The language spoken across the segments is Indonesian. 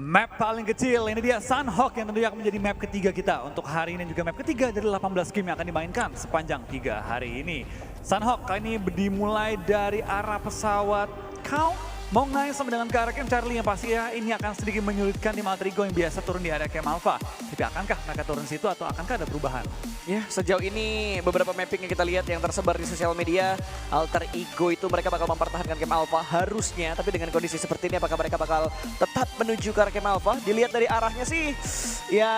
Map paling kecil, ini dia Sunhawk yang tentunya akan menjadi map ketiga kita untuk hari ini, juga map ketiga dari 18 game yang akan dimainkan sepanjang 3 hari ini. Sunhawk kali ini dimulai dari arah pesawat Count, mau ngayang sama dengan ke arah Camp Charlie yang pasti ya ini akan sedikit menyulitkan tim Alter Ego yang biasa turun di area Camp Alpha. Tapi akankah mereka turun situ atau akankah ada perubahan? Ya, sejauh ini beberapa mapping yang kita lihat yang tersebar di sosial media, Alter Ego itu mereka bakal mempertahankan Camp Alpha harusnya, tapi dengan kondisi seperti ini apakah mereka bakal tetap menuju ke arah Camp Alpha? Dilihat dari arahnya sih, ya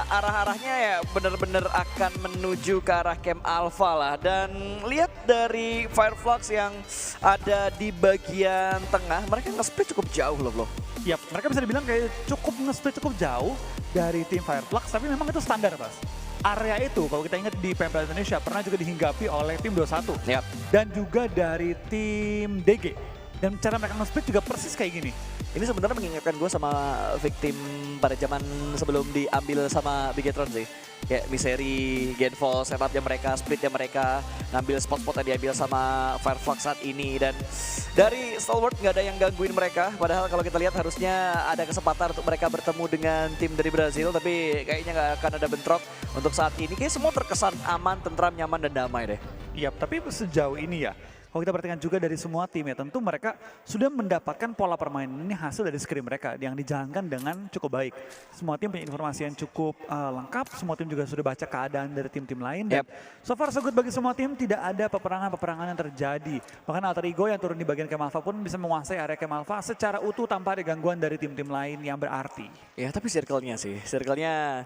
arah-arahnya ya benar-benar akan menuju ke arah Camp Alpha lah. Dan lihat dari Fireflux yang ada di bagian tengah, mereka nge-split cukup jauh loh. Yap, mereka bisa dibilang kayak cukup nge-split cukup jauh dari tim Fireflux, tapi memang itu standar, Mas. Area itu kalau kita ingat di PMPL Indonesia pernah juga dihinggapi oleh tim 21 Yap. dan juga dari tim DG. Dan cara mereka nge-split juga persis kayak gini. Ini sebenarnya mengingatkan gue sama victim pada zaman sebelum diambil sama Bigetron sih. Kayak Misery, Genfall, setupnya mereka, splitnya mereka, ngambil spot-spot yang diambil sama Fireflux saat ini. Dan dari Stalwart nggak ada yang gangguin mereka. Padahal kalau kita lihat harusnya ada kesempatan untuk mereka bertemu dengan tim dari Brazil. Tapi kayaknya nggak akan ada bentrok untuk saat ini. Kayak semua terkesan aman, tentram, nyaman, dan damai deh. Iya, tapi sejauh ini ya, kalau kita perhatikan juga dari semua tim ya, tentu mereka sudah mendapatkan pola permainan ini hasil dari scrim mereka yang dijalankan dengan cukup baik. Semua tim punya informasi yang cukup lengkap, semua tim juga sudah baca keadaan dari tim-tim lain. Dan so far so good bagi semua tim, tidak ada peperangan-peperangan yang terjadi. Bahkan Alter Ego yang turun di bagian Camp Alpha pun bisa menguasai area Camp Alpha secara utuh tanpa ada gangguan dari tim-tim lain yang berarti. Ya tapi circle-nya sih, circle-nya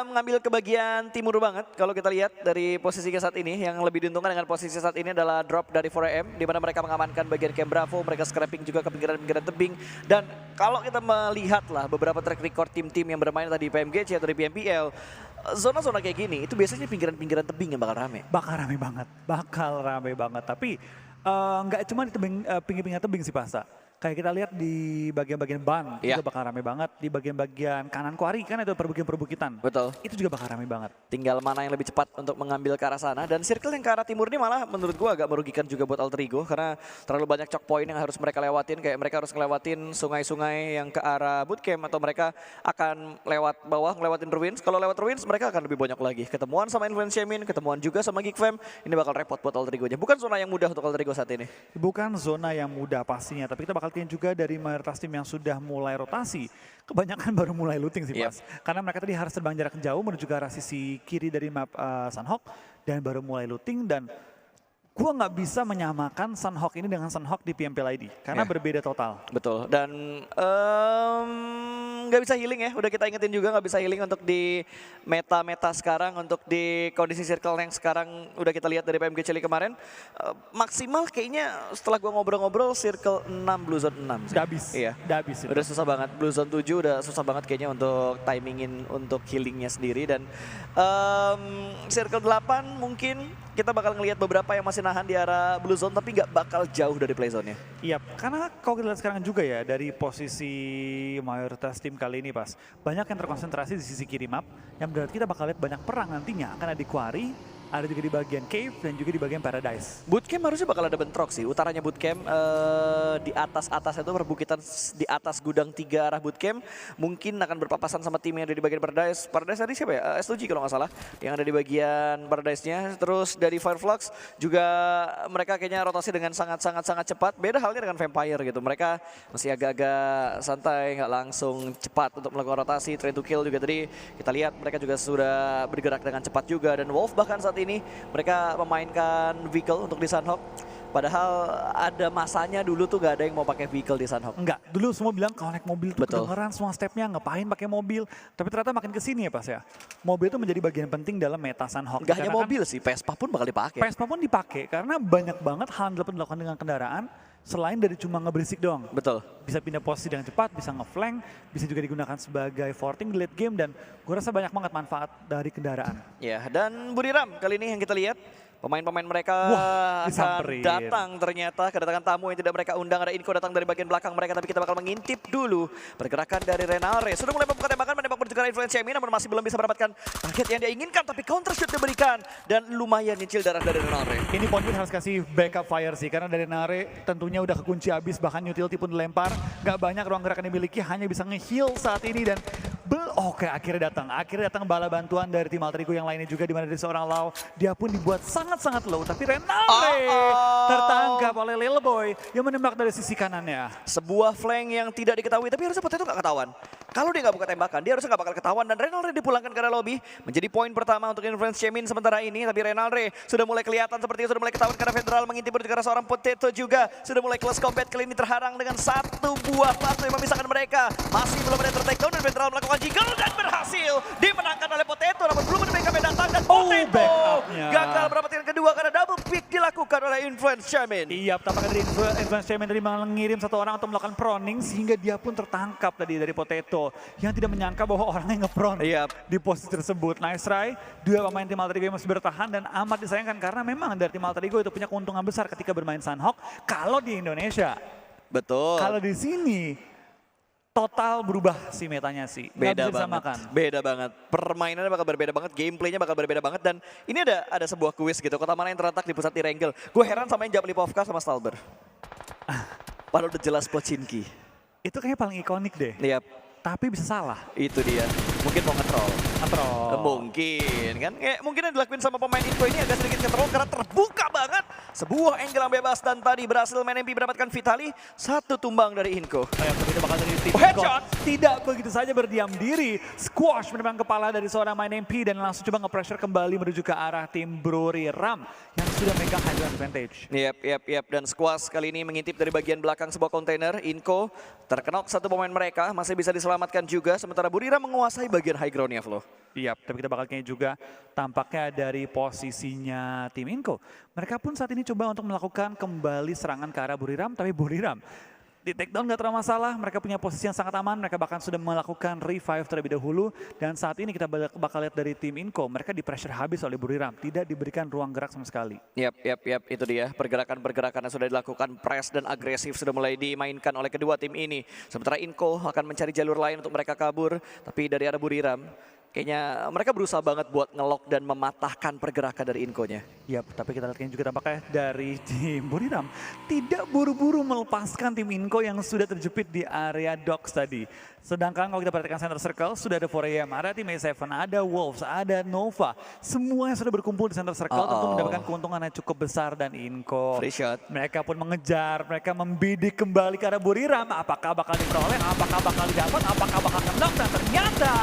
mengambil ke bagian timur banget kalau kita lihat dari posisinya saat ini. Yang lebih diuntungkan dengan posisi saat ini adalah drop dari 4AM di mana mereka mengamankan bagian Camp Bravo, mereka scrapping juga ke pinggiran-pinggiran tebing. Dan kalau kita melihat lah beberapa track record tim-tim yang bermain tadi di PMGC atau di PMPL, zona-zona kayak gini itu biasanya pinggiran-pinggiran tebing yang bakal rame. Bakal rame banget. Tapi nggak cuma di pinggir-pinggir tebing sih Pasta. Kayak kita lihat di bagian-bagian ban juga bakal rame banget. Di bagian-bagian kanan kuari kan itu perbukitan-perbukitan. Betul. Itu juga bakal rame banget. Tinggal mana yang lebih cepat untuk mengambil ke arah sana. Dan circle yang ke arah timur ini malah menurut gua agak merugikan juga buat Alter Ego. Karena terlalu banyak choke point yang harus mereka lewatin. Kayak mereka harus ngelewatin sungai-sungai yang ke arah bootcamp. Atau mereka akan lewat bawah, ngelewatin ruins. Kalau lewat ruins mereka akan lebih banyak lagi. Ketemuan sama Influence Shamin, ketemuan juga sama Geekfam. Ini bakal repot buat Alter Ego-nya. Bukan zona yang mudah untuk Alter Ego saat ini. Bukan zona yang mudah pastinya. Tapi kita bakal lihat juga dari mayoritas tim yang sudah mulai rotasi, kebanyakan baru mulai looting sih Mas. Karena mereka tadi harus terbang jarak jauh menuju ke arah sisi kiri dari map Sunhawk dan baru mulai looting. Dan gua nggak bisa menyamakan Sunhawk ini dengan Sunhawk di PMPL ID karena berbeda total. Betul. Dan nggak bisa healing ya, udah kita ingetin juga nggak bisa healing untuk di meta-meta sekarang, untuk di kondisi circle yang sekarang udah kita lihat dari PMG Chili kemarin. Maksimal kayaknya setelah gua ngobrol-ngobrol circle 6, Blue Zone 6 sih. Udah habis. Iya. Udah habis. Udah susah banget, Blue Zone 7 udah susah banget kayaknya untuk timingin untuk healingnya sendiri. Dan circle 8 mungkin kita bakal ngelihat beberapa yang masih nahan di arah Blue Zone tapi nggak bakal jauh dari play zone-nya. Iya, karena kalau kita lihat sekarang juga ya dari posisi mayoritas tim kali ini Pas, banyak yang terkonsentrasi di sisi kiri map yang berarti kita bakal lihat banyak perang nantinya akan ada di Quarry, ada juga di bagian Cave dan juga di bagian Paradise. Bootcamp harusnya bakal ada bentrok sih. Utaranya Bootcamp di atas itu perbukitan di atas gudang 3 arah Bootcamp mungkin akan berpapasan sama tim yang ada di bagian Paradise. Paradise tadi siapa ya? S2G kalau nggak salah yang ada di bagian Paradise-nya. Terus dari Fireflux juga mereka kayaknya rotasi dengan sangat cepat. Beda halnya dengan Vampire gitu. Mereka masih agak-agak santai, nggak langsung cepat untuk melakukan rotasi. Train to kill juga tadi kita lihat mereka juga sudah bergerak dengan cepat juga. Dan Wolf bahkan saat ini mereka memainkan vehicle untuk di Sunhawk. Padahal ada masanya dulu tuh gak ada yang mau pakai vehicle di Sunhawk. Enggak, dulu semua bilang kalau naik mobil tuh kedengeran semua stepnya, ngapain pakai mobil. Tapi ternyata makin kesini ya Pas ya. Mobil itu menjadi bagian penting dalam meta Sunhawk. Gak hanya mobil sih, Vespa pun bakal dipakai. Vespa pun dipakai karena banyak banget hal yang dilakukan dengan kendaraan selain dari cuma ngeberisik doang. Betul. Bisa pindah posisi dengan cepat, bisa ngeflank, bisa juga digunakan sebagai forting di late game dan gue rasa banyak banget manfaat dari kendaraan. Ya, dan Buriram kali ini yang kita lihat pemain-pemain mereka akan datang ternyata, kedatangan tamu yang tidak mereka undang. Ada info datang dari bagian belakang mereka, tapi kita bakal mengintip dulu pergerakan dari Renalre. Sudah mulai membuka tembakan, menembak menuju ke arah Influence Chamin, namun masih belum bisa mendapatkan target yang dia inginkan, tapi counter shoot diberikan dan lumayan nyicil darah dari Renare. Ini Ponpin harus kasih backup fire sih, karena dari Nare tentunya udah kekunci habis, bahkan utility pun dilempar. Gak banyak ruang gerak yang dimiliki, hanya bisa nge-heal saat ini dan oke, akhirnya datang bala bantuan dari tim Alter Ego yang lainnya juga, di mana dari seorang Lau, dia pun dibuat sangat-sangat low, tapi Renare tertangkap oleh Lil Boy yang menembak dari sisi kanannya. Sebuah flank yang tidak diketahui, tapi harusnya Potato nggak ketahuan. Kalau dia nggak buka tembakan, dia harusnya nggak bakal ketahuan, dan Renalre dipulangkan ke arah lobby. Menjadi poin pertama untuk Influence Chamin sementara ini, tapi Renalre sudah mulai kelihatan seperti sudah mulai ketahuan karena Federal mengintip ke arah seorang Potato juga. Sudah mulai close combat, kali ini terharang dengan satu buah batu yang memisahkan mereka. Masih belum ada tertakedown dan Federal melakukan jiggle dan berhasil dimenangkan oleh Potato, namun belum ada backup yang datang dan Potato gagal mendapatkan kedua karena double pick dilakukan oleh Influence Chamin. Iya, tampaknya dari Influence Chamin tadi mengirim satu orang untuk melakukan proning sehingga dia pun tertangkap tadi dari Potato yang tidak menyangka bahwa orangnya nge-prone di posisi tersebut. Nice try, dua pemain tim Alter Ego masih bertahan dan amat disayangkan karena memang dari tim Alter Ego itu punya keuntungan besar ketika bermain Sunhawk kalau di Indonesia. Betul. Kalau di sini total berubah sih metanya sih. Beda banget. Beda banget. Permainannya bakal berbeda banget, gameplaynya bakal berbeda banget, dan ini ada sebuah kuis gitu. Kota mana yang terletak di pusat Triangle? Gue heran sama yang Jablipovka sama Stalber. Padahal udah jelas Pochinki. Itu kayaknya paling ikonik deh. Lihat. Tapi bisa salah. Itu dia. Mungkin mau nge-troll. Mungkin kan. Mungkin yang dilakuin sama pemain Inco ini agak sedikit nge-troll karena terbuka banget. Sebuah angle yang bebas dan tadi berhasil main MP mendapatkan Vitali. Satu tumbang dari Inco. Begitu bakal dari tim headshot. Tidak begitu saja berdiam diri. Squash menembak kepala dari seorang main MP dan langsung coba nge-pressure kembali menuju ke arah tim Buriram yang sudah megang high ground advantage. Yap. Dan Squash kali ini mengintip dari bagian belakang sebuah kontainer. Inco terkenok satu pemain mereka masih bisa diselamatkan juga, sementara Buriram menguasai bagian high ground-nya, Flo. Iya, tapi kita bakal kayaknya juga tampaknya dari posisinya tim Inco. Mereka pun saat ini coba untuk melakukan kembali serangan ke arah Buriram, tapi Buriram di takedown gak terlalu masalah, mereka punya posisi yang sangat aman, mereka bahkan sudah melakukan revive terlebih dahulu, dan saat ini kita bakal lihat dari tim Inco, mereka di pressure habis oleh Buriram, tidak diberikan ruang gerak sama sekali. Yap, itu dia, pergerakan-pergerakan yang sudah dilakukan, press dan agresif sudah mulai dimainkan oleh kedua tim ini. Sementara Inco akan mencari jalur lain untuk mereka kabur, tapi dari arah Buriram, kayaknya mereka berusaha banget buat ngelock dan mematahkan pergerakan dari Inco-nya. Yap, tapi kita lihat juga tampaknya dari tim Buriram tidak buru-buru melepaskan tim Inco yang sudah terjepit di area docks tadi. Sedangkan kalau kita perhatikan center circle, sudah ada 4AM, ada tim A7, ada Wolves, ada Nova. Semua yang sudah berkumpul di center circle tentu mendapatkan keuntungan yang cukup besar, dan Inco. Free shot. Mereka pun mengejar, mereka membidik kembali ke arah Buriram. Apakah bakal diperoleh, apakah bakal didapat, apakah bakal knock, dan ternyata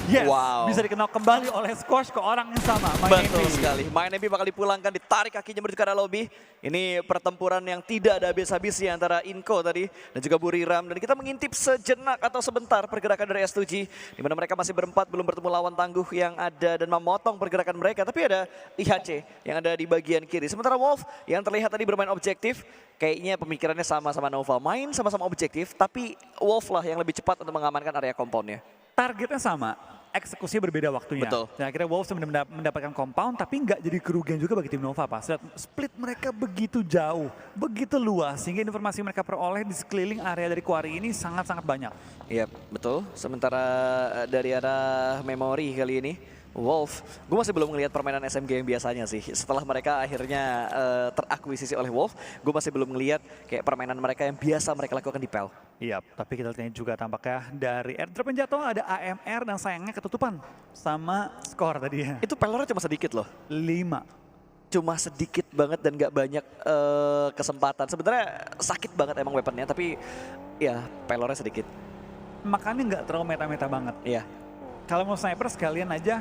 yes, bisa dikenal kembali oleh Squash ke orang yang sama. Betul sekali. Main MP bakal dipulangkan, ditarik kakinya menuju ke arah lobby. Ini pertempuran yang tidak ada habis-habisnya antara Inco tadi dan juga Buriram. Dan kita mengintip sejenak atau sebentar pergerakan dari S2G. Di mana mereka masih berempat, belum bertemu lawan tangguh yang ada dan memotong pergerakan mereka. Tapi ada IHC yang ada di bagian kiri. Sementara Wolf yang terlihat tadi bermain objektif. Kayaknya pemikirannya sama-sama Nova. Main sama-sama objektif, tapi Wolf lah yang lebih cepat untuk mengamankan area compoundnya. Targetnya sama, eksekusinya berbeda waktunya. Betul. Dan akhirnya Wolves mendapatkan compound, tapi nggak jadi kerugian juga bagi tim Nova. Pas split mereka begitu jauh, begitu luas, sehingga informasi mereka peroleh di sekeliling area dari Quarry ini sangat-sangat banyak. Iya, betul. Sementara dari arah memori kali ini, Wolf, gue masih belum melihat permainan SMG yang biasanya sih. Setelah mereka akhirnya terakuisisi oleh Wolf, gue masih belum melihat kayak permainan mereka yang biasa mereka lakukan di PEL. Iya, tapi kita lihat juga tampaknya dari airdrop yang jatuh ada AMR dan sayangnya ketutupan sama skor tadi ya. Itu pelornya cuma sedikit loh. 5. Cuma sedikit banget dan gak banyak kesempatan. Sebenarnya sakit banget emang weaponnya, tapi ya pelornya sedikit. Makanya nggak terlalu meta-meta banget. Iya. Kalau mau sniper sekalian aja,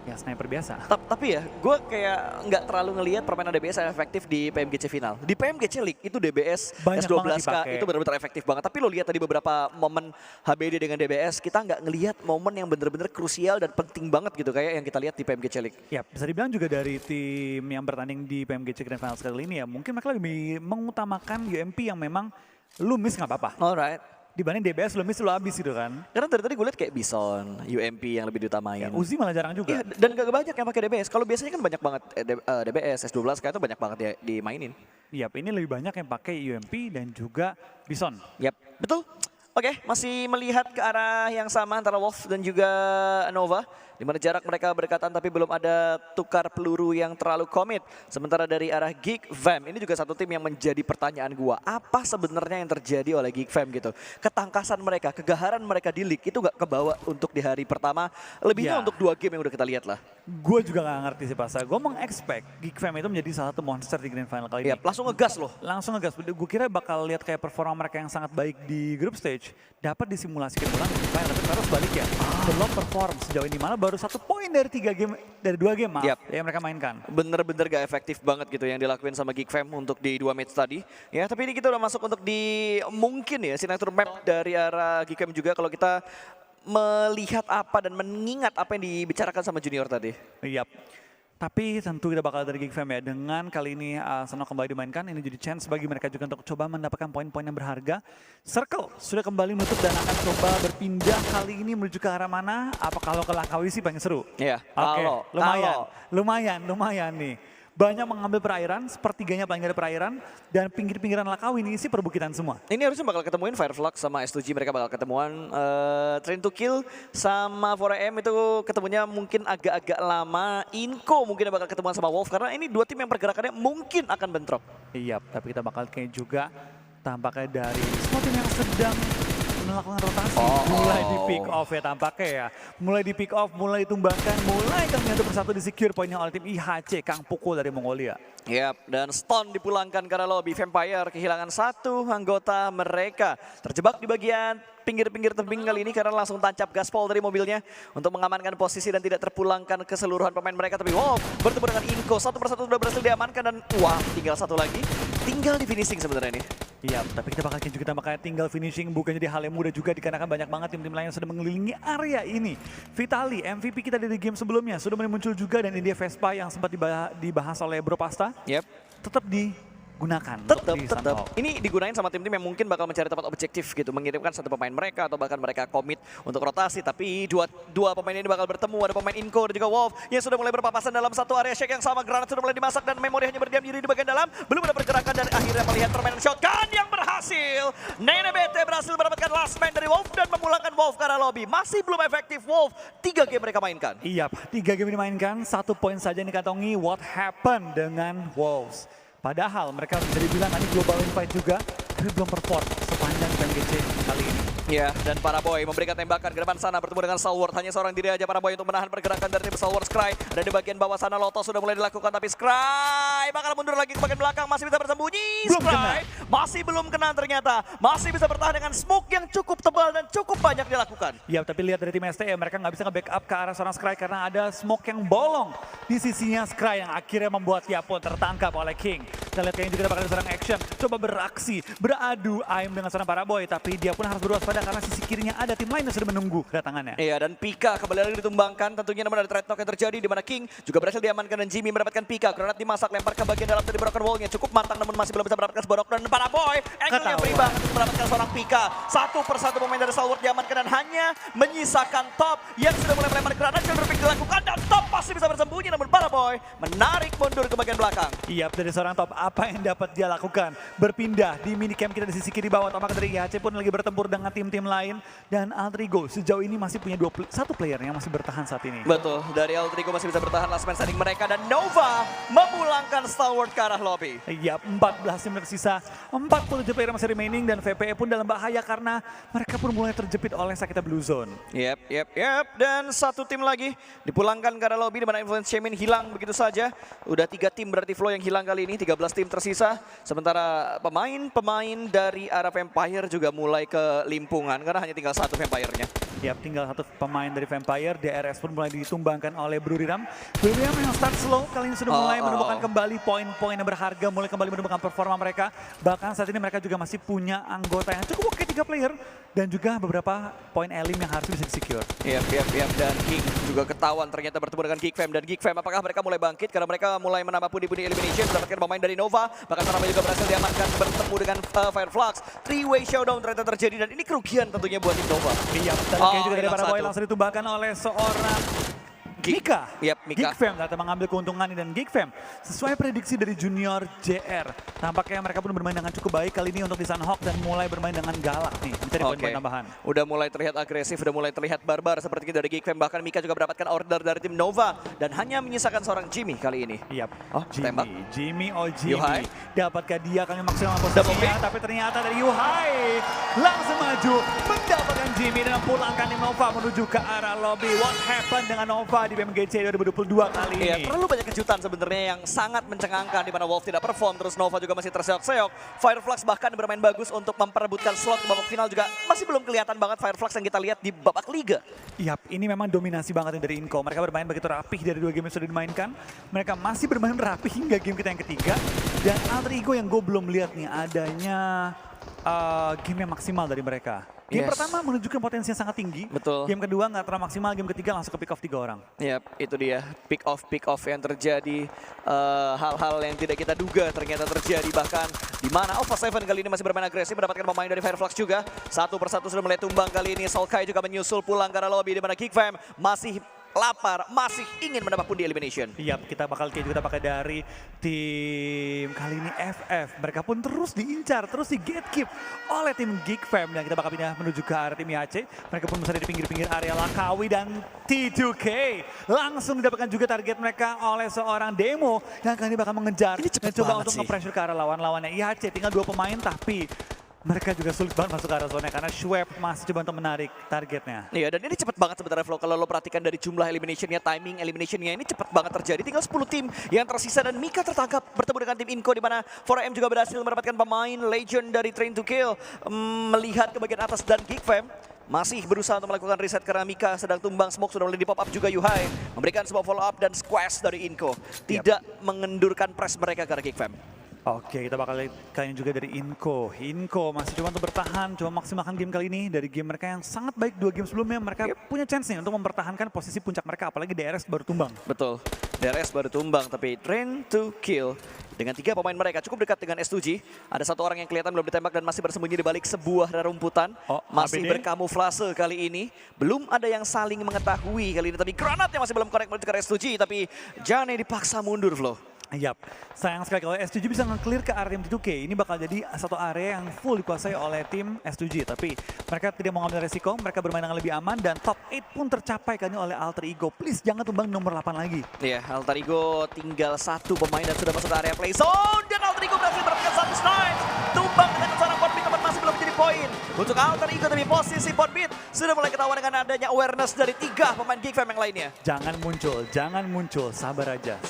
ya sniper biasa. Tapi ya, gue kayak nggak terlalu ngelihat permainan DBS yang efektif di PMGC final. Di PMGC League itu DBS banyak S12K itu benar-benar efektif banget. Tapi lo lihat tadi beberapa momen HBD dengan DBS, kita nggak ngelihat momen yang benar-benar krusial dan penting banget gitu kayak yang kita lihat di PMGC League. Ya, bisa dibilang juga dari tim yang bertanding di PMGC Grand Finals kali ini ya, mungkin mereka lebih mengutamakan UMP yang memang lu miss nggak apa-apa. Alright. Dibanding DBS lu miss lu habis gitu kan. Karena dari tadi gue lihat kayak Bison, UMP yang lebih diutamain. Ya, Uzi malah jarang juga. Iya, dan gak banyak yang pakai DBS. Kalau biasanya kan banyak banget DBS, S12K itu banyak banget ya dimainin. Yap, ini lebih banyak yang pakai UMP dan juga Bison. Yap, betul. Oke, masih melihat ke arah yang sama antara Wolf dan juga Nova. Di mana jarak mereka berdekatan tapi belum ada tukar peluru yang terlalu komit. Sementara dari arah Geek Fam, ini juga satu tim yang menjadi pertanyaan gua. Apa sebenarnya yang terjadi oleh Geek Fam gitu? Ketangkasan mereka, kegaharan mereka di league itu gak kebawa untuk di hari pertama. Lebihnya untuk 2 game yang udah kita lihat lah. Gue juga gak ngerti sih Pasa. Gue meng-expect Geek Fam itu menjadi salah satu monster di Grand Final kali ini. Iya, langsung ngegas loh. Langsung ngegas. Gue kira bakal lihat kayak performa mereka yang sangat baik di group stage. Dapat disimulasikan ulang di final, tapi harus balik ya. Belum perform sejauh ini. Malah baru 1 poin dari 3 game, dari 2 game maaf, yang mereka mainkan. Bener-bener gak efektif banget gitu yang dilakuin sama Geek Fam untuk di 2 match tadi. Ya, tapi ini kita udah masuk untuk di mungkin ya signature map dari arah Geek Fam juga kalau kita melihat apa dan mengingat apa yang dibicarakan sama Junior tadi. Iya. Tapi tentu kita bakal dari Geek Fam ya. Dengan kali ini Senok kembali dimainkan, ini jadi chance bagi mereka juga untuk coba mendapatkan poin-poin yang berharga. Circle sudah kembali menutup dan akan coba berpindah kali ini menuju ke arah mana? Apa kalau ke Langkawi sih paling seru? Iya, Oke, lumayan nih. Banyak mengambil perairan, sepertiganya paling gak ada perairan, dan pinggir-pinggiran Langkawi ini isi perbukitan semua. Ini harusnya bakal ketemuin Fireflux sama S2G, mereka bakal ketemuan. Train to Kill sama 4AM itu ketemunya mungkin agak-agak lama. Inko mungkin bakal ketemuan sama Wolf, karena ini 2 tim yang pergerakannya mungkin akan bentrok. Iya, tapi kita bakal kayak juga tampaknya dari semua tim yang sedang melakukan rotasi. Mulai di pick off ya tampaknya ya. Mulai di pick off, mulai ditumbangkan, mulai kami satu persatu di secure poinnya oleh tim IHC, Kang Pukul dari Mongolia. Yap, dan Stone dipulangkan karena lobby Vampire kehilangan 1 anggota mereka. Terjebak di bagian pinggir-pinggir tebing kali ini karena langsung tancap gaspol dari mobilnya untuk mengamankan posisi dan tidak terpulangkan keseluruhan pemain mereka. Tapi wow, bertemu dengan Inko, satu persatu sudah berhasil diamankan dan wah, tinggal 1 lagi. Tinggal di finishing sebenarnya ini. Iya, tapi kita bakal juga makanya tinggal finishing bukan jadi hal yang mudah juga dikarenakan banyak banget tim-tim lain yang sudah mengelilingi area ini. Vitali, MVP kita dari game sebelumnya sudah mulai muncul juga dan India Vespa yang sempat dibahas oleh Bro Pasta. Yep. Tetap digunakan. Tetap. Ini digunain sama tim-tim yang mungkin bakal mencari tempat objektif gitu, mengirimkan 1 pemain mereka atau bahkan mereka komit untuk rotasi. Tapi dua pemain ini bakal bertemu, ada pemain Inko dan juga Wolf yang sudah mulai berpapasan dalam satu area shake yang sama. Granat sudah mulai dimasak dan Memori hanya berdiam diri di bagian dalam. Belum ada pergerakan dan akhirnya melihat permainan shotgun yang berhasil. Nene BT berhasil mendapatkan last man dari Wolf dan memulangkan Wolf ke arah lobby. Masih belum efektif Wolf, 3 game mereka mainkan. Iya, 3 game dimainkan, 1 poin saja yang dikantongi. What happened dengan Wolves? Padahal mereka bisa dibilang ini global invite juga, tapi belum perform sepanjang GC kali ini. Ya, dan Paraboy memberikan tembakan ke depan sana bertemu dengan Stalwart. Hanya seorang diri aja Paraboy untuk menahan pergerakan dari tim Stalwart. Scry ada di bagian bawah sana, Loto sudah mulai dilakukan tapi Scry bakal mundur lagi ke bagian belakang, masih bisa bersembunyi. Scry masih belum kena ternyata, masih bisa bertahan dengan smoke yang cukup tebal dan cukup banyak dilakukan. Ya, tapi lihat dari tim STM mereka nggak bisa nge-backup ke arah seorang Scry karena ada smoke yang bolong di sisinya Scry yang akhirnya membuat dia pun tertangkap oleh King. Kita lihat kayaknya juga bakal ada seorang action, coba beraksi, beradu aim dengan seorang Paraboy, tapi dia pun harus berwaspada karena sisi kirinya ada tim lain yang sudah menunggu kedatangannya. Iya, dan Pika kembali lagi ditumbangkan, tentunya namun ada trade talk yang terjadi di mana King juga berhasil diamankan dan Jimmy mendapatkan Pika. Granat dimasak, lempar ke bagian dalam dari broken wall-nya, cukup matang namun masih belum bisa mendapatkan sebuah knock. Dan Paraboy, angle-nya free banget untuk mendapatkan seorang Pika. 1 persatu pemain dari Stalwart diamankan dan hanya menyisakan Top yang sudah mulai melempar granat, shoulder pick dilakukan dan Top pasti bisa bersembunyi namun Paraboy menarik mundur ke bagian belakang. Iya, dari seorang Top apa yang dapat dia lakukan? Berpindah di minicamp kita di sisi kiri bawah, tampaknya dari IHC pun lagi bertempur dengan tim-tim lain dan Altrigo sejauh ini masih punya 1 player yang masih bertahan saat ini. Betul, dari Altrigo masih bisa bertahan last man standing mereka dan Nova memulangkan Stalwart ke arah lobby. Iya, 14 tim tersisa, 47 player masih remaining dan VPE pun dalam bahaya karena mereka pun mulai terjepit oleh Sakita Blue Zone. Yep. Dan 1 tim lagi dipulangkan ke arah lobby di mana Influence Shaman hilang begitu saja. Udah 3 tim berarti Flow yang hilang kali ini, 13 tim tersisa. Sementara pemain dari arah Vampire juga mulai ke limpungan karena hanya tinggal 1 Vampire-nya. Yap, tinggal 1 pemain dari Vampire, DRS pun mulai ditumbangkan oleh Bruriram. Bruriram yang start slow kali ini sudah mulai menemukan kembali poin-poin yang berharga, mulai kembali menemukan performa mereka. Bahkan saat ini mereka juga masih punya anggota yang cukup oke, 3 player. Dan juga beberapa poin elim yang harus bisa di-secure. Yap. Dan King juga ketahuan ternyata bertemu dengan Geek Fam. Dan Geek Fam apakah mereka mulai bangkit karena mereka mulai menambah pundi-pundi elimination, mendapatkan pemain dari Nova. Bahkan Sarama juga berhasil diamankan bertemu dengan Fireflux. 3-way showdown ternyata terjadi dan ini kerugian tentunya buat tim Nova. Iya, dan kayak juga dari Paraboy langsung ditumbangkan oleh seorang Mika. Yap, Mika. Geek Fam ternyata mengambil keuntungan ini, dan Geek Fam sesuai prediksi dari Junior JR. Tampaknya mereka pun bermain dengan cukup baik kali ini untuk di Sunhawk dan mulai bermain dengan galak nih, mencari poin-poin tambahan. Udah mulai terlihat agresif, udah mulai terlihat barbar seperti itu dari Geek Fam. Bahkan Mika juga mendapatkan order dari tim Nova dan hanya menyisakan seorang Jimmy kali ini. Yap. Oh, tembak. Jimmy Yuhai. Dapatkah dia kali maksimal posisinya, tapi ternyata dari Yuhai langsung maju mendapatkan Jimmy dan memulangkan tim Nova menuju ke arah lobby. What happened dengan Nova di BMGC 2022 kali ini? Iya, terlalu banyak kejutan sebenarnya yang sangat mencengangkan di mana Wolf tidak perform, terus Nova juga masih terseok-seok. Fireflux bahkan bermain bagus untuk memperebutkan slot ke babak final juga masih belum kelihatan banget Fireflux yang kita lihat di babak liga. Yap, ini memang dominasi banget dari Inco. Mereka bermain begitu rapih dari 2 game yang sudah dimainkan. Mereka masih bermain rapih hingga game kita yang ketiga. Dan Alter Ego yang gue belum lihat nih adanya game yang maksimal dari mereka. Game pertama menunjukkan potensi yang sangat tinggi. Betul. Game kedua nggak terlalu maksimal, game ketiga langsung ke pick off 3 orang. Yap, itu dia pick off yang terjadi, hal-hal yang tidak kita duga ternyata terjadi, bahkan di mana Alpha 7 kali ini masih bermain agresif mendapatkan pemain dari Fireflux juga. Satu persatu sudah mulai tumbang kali ini. Solkai juga menyusul pulang ke arah lobby di mana Geek Fam masih lapar, masih ingin mendapat pundi elimination. Iya, kita bakal juga pakai dari tim kali ini FF. Mereka pun terus diincar, terus di gatekeep oleh tim Geek Fam. Dan kita bakal pindah menuju ke arah tim IAC. Mereka pun berada di pinggir-pinggir area Lakawi dan T2K. Langsung didapatkan juga target mereka oleh seorang Demo yang kali ini bakal mengejar. Dan coba untuk nge-pressure ke arah lawan-lawannya IAC. Tinggal 2 pemain tapi mereka juga sulit banget masuk ke arah zona karena Schwab masih coba untuk menarik targetnya. Iya, dan ini cepet banget sebenarnya Flo. Kalau lo perhatikan dari jumlah eliminationnya, timing eliminationnya ini cepet banget terjadi. Tinggal 10 tim yang tersisa dan Mika tertangkap bertemu dengan tim Inco di mana 4AM juga berhasil mendapatkan pemain legend dari Train to Kill. Melihat ke bagian atas dan Geek Fam masih berusaha untuk melakukan reset karena Mika sedang tumbang. Smoke sudah mulai di pop up juga. Yuhai memberikan sebuah follow up dan squash dari Inco. Tidak mengendurkan press mereka ke arah Geek Fam. Oke, kita bakal lihat kalian juga dari Inco. Inco masih coba untuk bertahan, coba maksimalkan game kali ini dari game mereka yang sangat baik 2 game sebelumnya. Mereka punya chance nih untuk mempertahankan posisi puncak mereka, apalagi DRS baru tumbang. Betul, DRS baru tumbang, tapi Train to Kill dengan 3 pemain mereka cukup dekat dengan S2G. Ada 1 orang yang kelihatan belum ditembak dan masih bersembunyi di balik sebuah rerumputan. Masih berkamuflase kali ini. Belum ada yang saling mengetahui kali ini, tapi granatnya masih belum connect menuju ke S2G. Tapi Jane dipaksa mundur, Flo. Yap, sayang sekali kalau S7 bisa nge-clear ke area tim T2K. Ini bakal jadi satu area yang full dikuasai oleh tim S7. Tapi mereka tidak mau ngambil resiko, mereka bermain dengan lebih aman dan top 8 pun tercapai kan oleh Alter Ego. Please jangan tumbang nomor 8 lagi. Iya, Alter Ego tinggal 1 pemain dan sudah masuk ke area play zone. Dan Alter Ego berhasil mendapatkan 1 snipe. Tumbang dengan seorang Potbit teman masih belum menjadi poin. Untuk Alter Ego tapi posisi Potbit sudah mulai ketahuan dengan adanya awareness dari 3 pemain Geek Fam yang lainnya. Jangan muncul, sabar aja.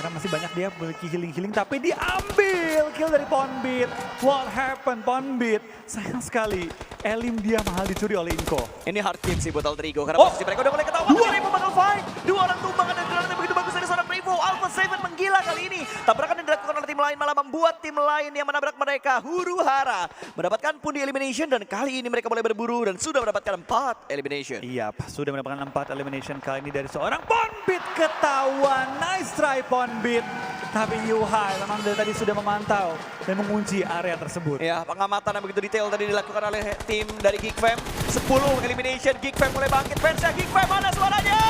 Karena masih banyak dia memiliki healing-healing tapi diambil kill dari Ponbit. What happened Ponbit? Sayang sekali, Elim dia mahal dicuri oleh Inco. Ini hard game sih buat Alter Ego karena posisi mereka udah mulai ketahuan. Bravo bakal fight. 2 orang tumbang dan granat yang begitu bagus dari seorang Bravo. Alpha 7 menggila kali ini. Tabrakan yang dilakukan oleh tim lain malah membuat tim lain yang menabrak mereka huru hara mendapatkan pundi elimination dan kali ini mereka mulai berburu dan sudah mendapatkan 4 elimination. Iya, sudah mendapatkan 4 elimination kali ini dari seorang Ponbit. Ketahuan, nice try Ponbit. Tapi Yuhai memang dari tadi sudah memantau dan mengunci area tersebut. Ya, pengamatan yang begitu detail tadi dilakukan oleh tim dari Geek Fam. 10 elimination, Geek Fam mulai bangkit. Fansnya Geek Fam, mana suaranya?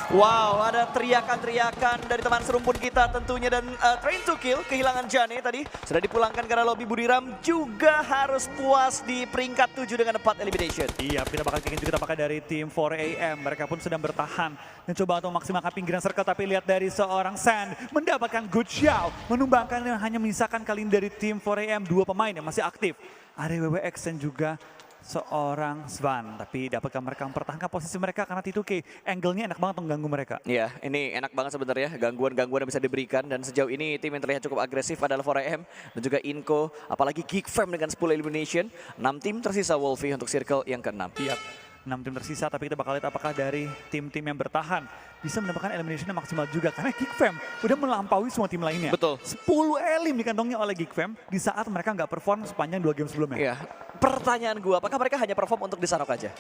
Wow, ada teriakan-teriakan dari teman serumpun kita tentunya. Dan Train to Kill kehilangan Jane tadi. Sudah dipulangkan karena lobby Budiram juga harus puas di peringkat 7 dengan 4 elimination. Iya, kita bakal ingin juga pakai dari tim 4AM. Mereka pun sedang bertahan dan coba untuk memaksimalkan pinggiran circle. Tapi lihat dari seorang Sand mendapatkan good shout. Menumbangkan yang hanya menyisakan kali ini dari tim 4AM 2 pemain yang masih aktif. Ada WWX dan juga seorang Svan, tapi dapatkah mereka mempertahankan posisi mereka karena T2K angle-nya enak banget mengganggu mereka. Iya, ini enak banget sebenarnya gangguan-gangguan yang bisa diberikan dan sejauh ini tim yang terlihat cukup agresif adalah 4AM dan juga Inco, apalagi Geek Fam dengan 10 elimination. 6 tim tersisa Wolfie untuk circle yang ke-6. Iya, 6 tim tersisa tapi kita bakal lihat apakah dari tim-tim yang bertahan bisa mendapatkan elimination yang maksimal juga karena Geek Fam udah melampaui semua tim lainnya. Betul. 10 elim dikantongnya oleh Geek Fam di saat mereka nggak perform sepanjang 2 game sebelumnya. Iya. Pertanyaan gue, apakah mereka hanya perform untuk di Sanhok aja?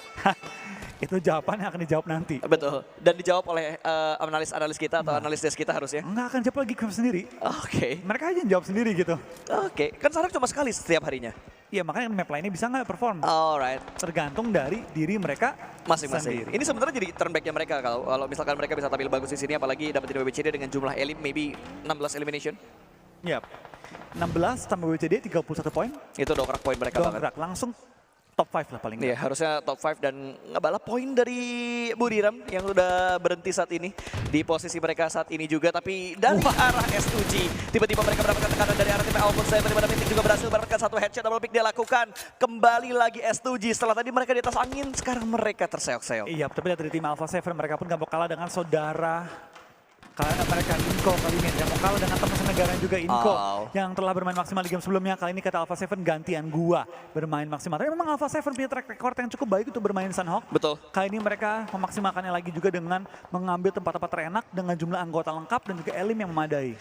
Itu jawabannya akan dijawab nanti. Betul. Dan dijawab oleh analis-analis kita atau analis desk kita harusnya. Nggak akan jawab lagi Geek Fam sendiri. Oke. Mereka aja yang jawab sendiri gitu. Oke. Kan Sanhok cuma sekali setiap harinya. Ya makanya map lainnya bisa nggak perform. Alright. Tergantung dari diri mereka Masing-masing. sendiri. Ini sebenarnya jadi turn back-nya mereka kalau misalkan mereka bisa tampil bagus di sini, apalagi dapetin WBCD dengan jumlah elim, maybe 16 elimination. Yap. 16 tambah WCD 31 poin. Itu dongkrak poin mereka banget. Dongkrak langsung top 5 lah paling Iya, nggak. harusnya top 5 dan ngebalap poin dari Buriram yang udah berhenti saat ini di posisi mereka saat ini juga, tapi dari arah S2G tiba-tiba mereka mendapatkan tekanan dari arah tim Alpha 7, di mana Mythic juga berhasil mendapatkan satu headshot double pick dia lakukan. Kembali lagi S2G setelah tadi mereka di atas angin, sekarang mereka terseok-seok. Iya, tapi lihat dari tim Alpha 7 mereka pun gak mau kalah dengan saudara mereka Inco kali ini. Yang mau kalah dengan teman senegara juga Inco yang telah bermain maksimal di game sebelumnya. Kali ini kata Alpha 7 gantian gua bermain maksimal. Tapi memang Alpha 7 punya track record yang cukup baik untuk bermain Sunhawk. Betul. Kali ini mereka memaksimalkannya lagi juga dengan mengambil tempat-tempat terenak dengan jumlah anggota lengkap dan juga elim yang memadai.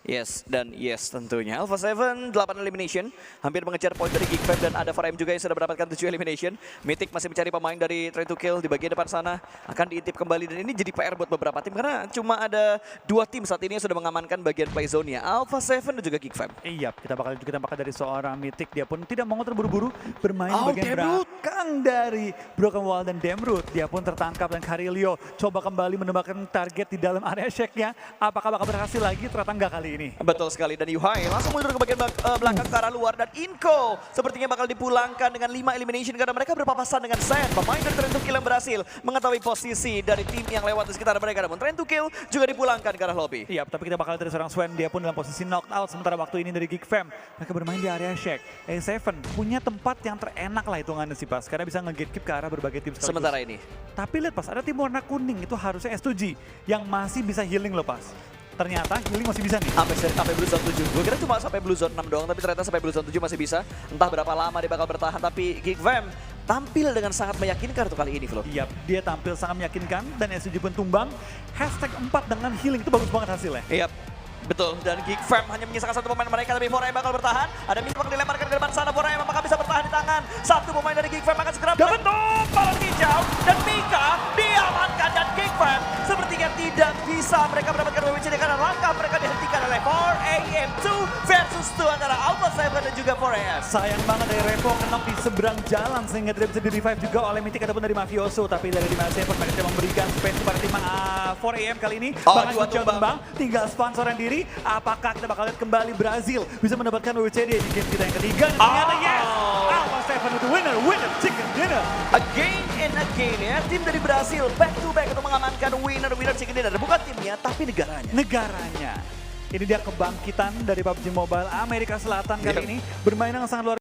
Yes, dan yes tentunya. Alpha 7, 8 elimination. Hampir mengejar poin dari Geek 5 dan ada 4M juga yang sudah mendapatkan 7 elimination. Mythic masih mencari pemain dari Try to Kill di bagian depan sana. Akan diintip kembali dan ini jadi PR buat beberapa tim karena cuma ada 2 tim saat ini yang sudah mengamankan bagian play zone-nya. Alpha 7 dan juga Geek 5. Iya, kita bakal juga tampakkan dari seorang Mythic. Dia pun tidak mau terburu-buru bermain di bagian belakang dari Broken Wall dan Damroot. Dia pun tertangkap dan Carilio coba kembali menembakkan target di dalam area shake-nya. Apakah bakal berhasil lagi? Ternyata enggak kali ini. Betul sekali, dan Yuhai langsung mundur ke bagian belakang ke arah luar, dan Inco sepertinya bakal dipulangkan dengan 5 elimination karena mereka berpapasan dengan Zen, pemain dari Try to Kill yang berhasil mengetahui posisi dari tim yang lewat di sekitar mereka. Namun Try to Kill juga dipulangkan ke arah lobby. Iya, tapi kita bakal dari seorang Swen, dia pun dalam posisi knocked out. Sementara waktu ini dari Geek Fam, mereka bermain di area shake. A7 punya tempat yang terenak lah hitungannya sih pas, karena bisa nge-gatekeep ke arah berbagai tim sekaligus. Sementara ini. Tapi lihat pas, ada tim warna kuning, itu harusnya S2G yang masih bisa healing loh pas. Ternyata healing masih bisa nih. Sampai Blue Zone 7. Gue kira cuma sampai Blue Zone 6 doang, tapi ternyata sampai Blue Zone 7 masih bisa. Entah berapa lama dia bakal bertahan, tapi Geek Fam tampil dengan sangat meyakinkan tuh kali ini, Flo. Iya, dia tampil sangat meyakinkan dan S2G pun tumbang. Hashtag 4 dengan healing, itu bagus banget hasilnya. Iya. Betul, dan Geek Fam hanya menyisakan satu pemain mereka, tapi 4AM bakal bertahan. Ada Mythic bakal dilemparkan ke depan sana, 4AM apakah bisa bertahan di tangan? Satu pemain dari Geek Fam akan segera bentuk balon hijau, dan Mika diamankan, dan Geek Fam sepertinya tidak bisa mereka mendapatkan WWCD karena langkah mereka dihentikan oleh 4AM 2 versus 2 antara Alpha 7 dan juga 4AM. Sayang banget dari Revo kenok di seberang jalan sehingga tidak bisa di-revive juga oleh Mythic ataupun dari Mafioso, tapi dari Dimas Seven mereka memberikan space kepada tim 4AM kali ini. Bahkan Ucap tumbang, tinggal sponsor yang diri. Apakah kita bakal lihat kembali Brazil bisa mendapatkan WWCD di game kita yang ketiga? Dan ternyata yes! Alpha 7 itu winner chicken dinner. Again and again ya, tim dari Brazil back to back untuk mengamankan winner chicken dinner. Bukan timnya, tapi negaranya. Negaranya. Ini dia kebangkitan dari PUBG Mobile Amerika Selatan kali ini. Bermain dengan sangat luar